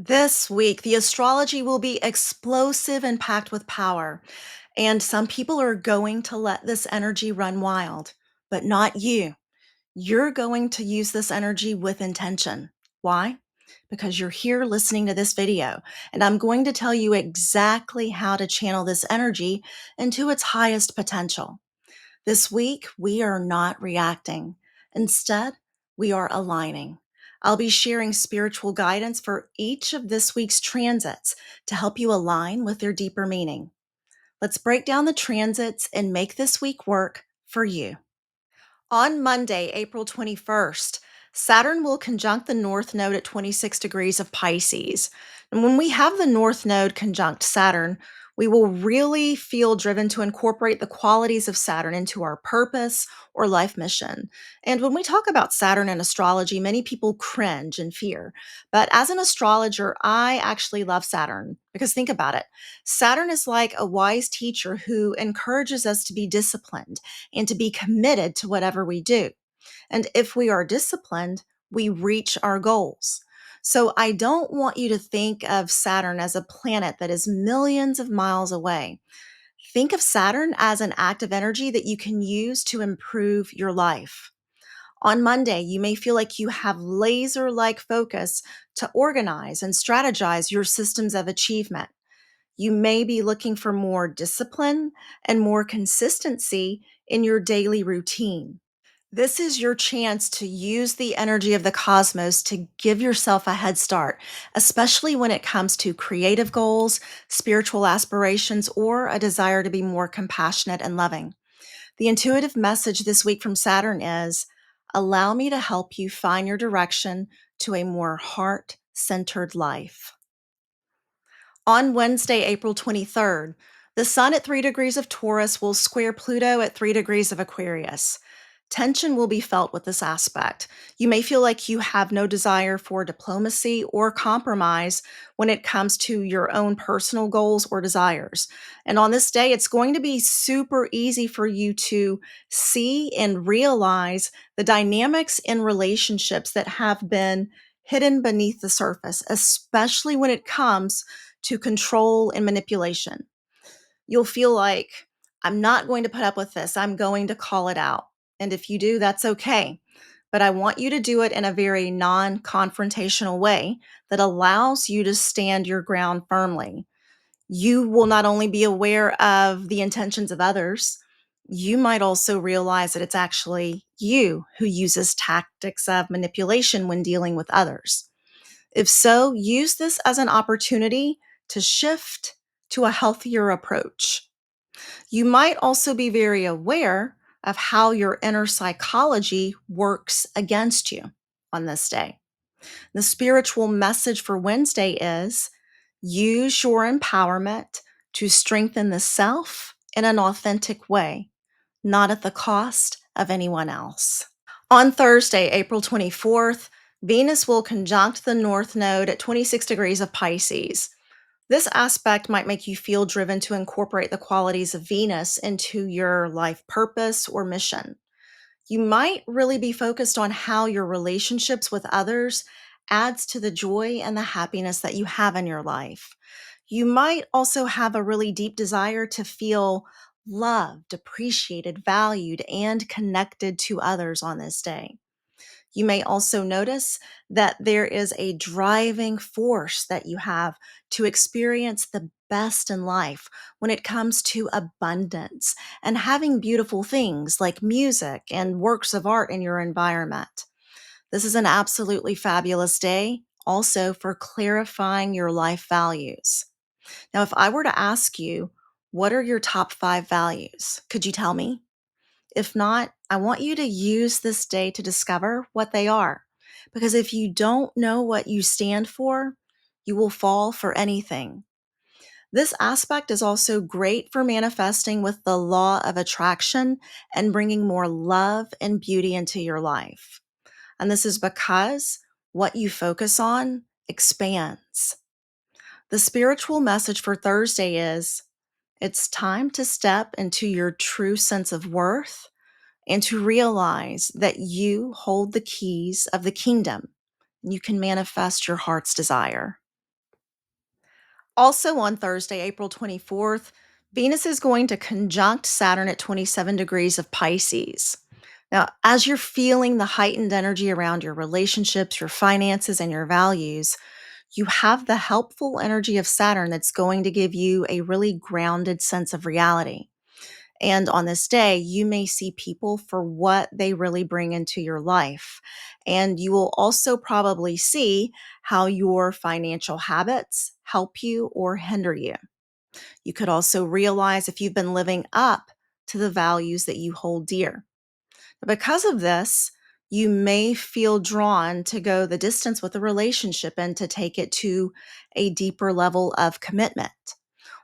This week, the astrology will be explosive and packed with power. And some people are going to let this energy run wild, but not you. You're going to use this energy with intention. Why? Because you're here listening to this video, and I'm going to tell you exactly how to channel this energy into its highest potential. This week, we are not reacting. Instead, we are aligning. I'll be sharing spiritual guidance for each of this week's transits to help you align with their deeper meaning. Let's break down the transits and make this week work for you. On Monday, April 21st, Saturn will conjunct the North Node at 26 degrees of Pisces. And when we have the North Node conjunct Saturn, we will really feel driven to incorporate the qualities of Saturn into our purpose or life mission. And when we talk about Saturn in astrology, many people cringe and fear. But as an astrologer, I actually love Saturn because think about it. Saturn is like a wise teacher who encourages us to be disciplined and to be committed to whatever we do. And if we are disciplined, we reach our goals. So I don't want you to think of Saturn as a planet that is millions of miles away. Think of Saturn as an active energy that you can use to improve your life. On Monday, you may feel like you have laser like focus to organize and strategize your systems of achievement. You may be looking for more discipline and more consistency in your daily routine. This is your chance to use the energy of the cosmos to give yourself a head start, especially when it comes to creative goals, spiritual aspirations, or a desire to be more compassionate and loving. The intuitive message this week from Saturn is allow me to help you find your direction to a more heart centered life. On Wednesday, April 23rd, the Sun at 3 degrees of Taurus will square Pluto at 3 degrees of Aquarius. Tension will be felt with this aspect. You may feel like you have no desire for diplomacy or compromise when it comes to your own personal goals or desires. And on this day, it's going to be super easy for you to see and realize the dynamics in relationships that have been hidden beneath the surface, especially when it comes to control and manipulation. You'll feel like, I'm not going to put up with this. I'm going to call it out. And if you do, that's okay. But I want you to do it in a very non confrontational way that allows you to stand your ground firmly. You will not only be aware of the intentions of others, you might also realize that it's actually you who uses tactics of manipulation when dealing with others. If so, use this as an opportunity to shift to a healthier approach. You might also be very aware of how your inner psychology works against you on this day. The spiritual message for Wednesday is use your empowerment to strengthen the self in an authentic way, not at the cost of anyone else. On Thursday, April 24th, Venus will conjunct the North Node at 26 degrees of Pisces. This aspect might make you feel driven to incorporate the qualities of Venus into your life purpose or mission. You might really be focused on how your relationships with others adds to the joy and the happiness that you have in your life. You might also have a really deep desire to feel loved, appreciated, valued, and connected to others on this day. You may also notice that there is a driving force that you have to experience the best in life when it comes to abundance and having beautiful things like music and works of art in your environment. This is an absolutely fabulous day also for clarifying your life values. Now, if I were to ask you, what are your top 5 values? Could you tell me? If not, I want you to use this day to discover what they are. Because if you don't know what you stand for, you will fall for anything. This aspect is also great for manifesting with the law of attraction and bringing more love and beauty into your life. And this is because what you focus on expands. The spiritual message for Thursday is it's time to step into your true sense of worth and to realize that you hold the keys of the kingdom. You can manifest your heart's desire. Also on Thursday, April 24th, Venus is going to conjunct Saturn at 27 degrees of Pisces. Now, as you're feeling the heightened energy around your relationships, your finances, and your values, you have the helpful energy of Saturn that's going to give you a really grounded sense of reality. And on this day, you may see people for what they really bring into your life. And you will also probably see how your financial habits help you or hinder you. You could also realize if you've been living up to the values that you hold dear. Because of this, you may feel drawn to go the distance with a relationship and to take it to a deeper level of commitment.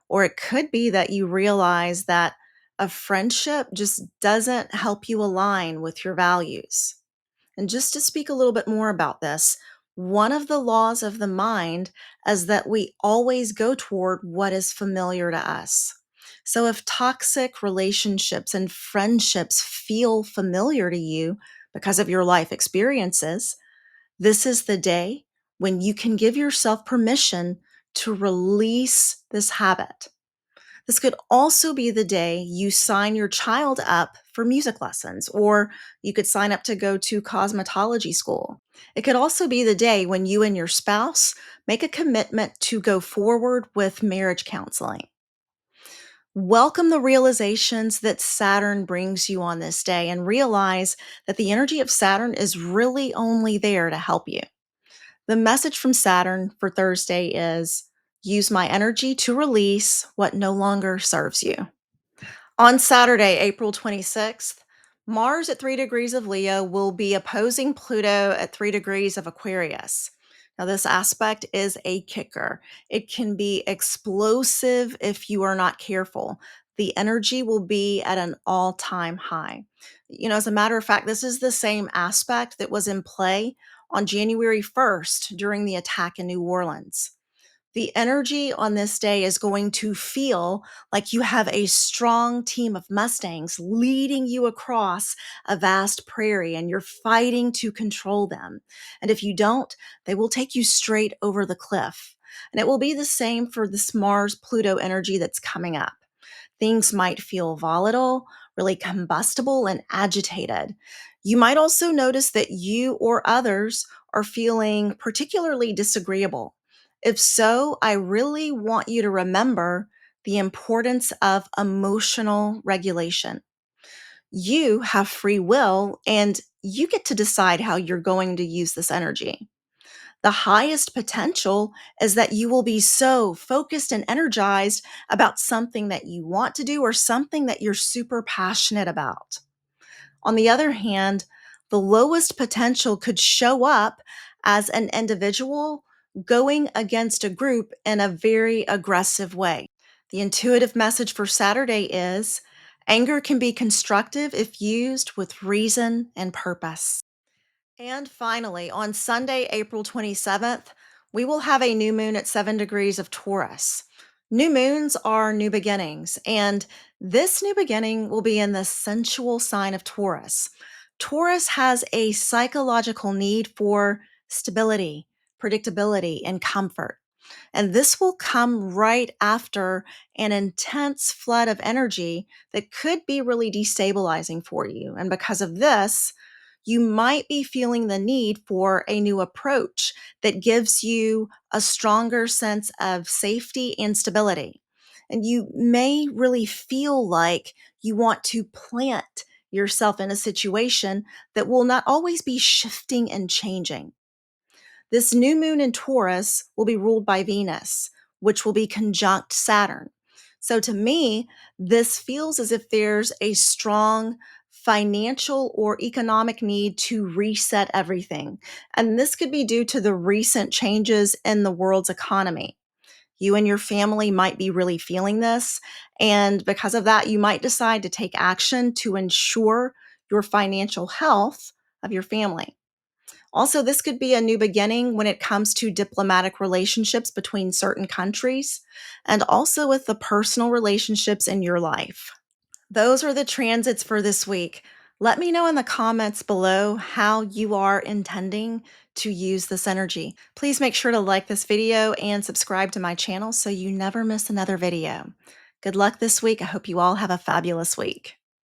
Or it could be that you realize that a friendship just doesn't help you align with your values. And just to speak a little bit more about this, one of the laws of the mind is that we always go toward what is familiar to us. So if toxic relationships and friendships feel familiar to you because of your life experiences, this is the day when you can give yourself permission to release this habit. This could also be the day you sign your child up for music lessons, or you could sign up to go to cosmetology school. It could also be the day when you and your spouse make a commitment to go forward with marriage counseling. Welcome the realizations that Saturn brings you on this day and realize that the energy of Saturn is really only there to help you. The message from Saturn for Thursday is use my energy to release what no longer serves you. On Saturday, April 26th, Mars at 3 degrees of Leo will be opposing Pluto at 3 degrees of Aquarius. Now, this aspect is a kicker. It can be explosive if you are not careful. The energy will be at an all time high. As a matter of fact, this is the same aspect that was in play on January 1st during the attack in New Orleans. The energy on this day is going to feel like you have a strong team of Mustangs leading you across a vast prairie and you're fighting to control them. And if you don't, they will take you straight over the cliff. And it will be the same for this Mars Pluto energy that's coming up. Things might feel volatile, really combustible, and agitated. You might also notice that you or others are feeling particularly disagreeable. If so, I really want you to remember the importance of emotional regulation. You have free will and you get to decide how you're going to use this energy. The highest potential is that you will be so focused and energized about something that you want to do or something that you're super passionate about. On the other hand, the lowest potential could show up as an individual going against a group in a very aggressive way. The intuitive message for Saturday is anger can be constructive if used with reason and purpose. And finally, on Sunday, April 27th, we will have a new moon at 7 degrees of Taurus. New moons are new beginnings, and this new beginning will be in the sensual sign of Taurus. Taurus has a psychological need for stability, predictability, and comfort. And this will come right after an intense flood of energy that could be really destabilizing for you. And because of this, you might be feeling the need for a new approach that gives you a stronger sense of safety and stability. And you may really feel like you want to plant yourself in a situation that will not always be shifting and changing. This new moon in Taurus will be ruled by Venus, which will be conjunct Saturn. So to me, this feels as if there's a strong financial or economic need to reset everything. And this could be due to the recent changes in the world's economy. You and your family might be really feeling this. And because of that, you might decide to take action to ensure your financial health of your family. Also, this could be a new beginning when it comes to diplomatic relationships between certain countries and also with the personal relationships in your life. Those are the transits for this week. Let me know in the comments below how you are intending to use this energy. Please make sure to like this video and subscribe to my channel so you never miss another video. Good luck this week. I hope you all have a fabulous week.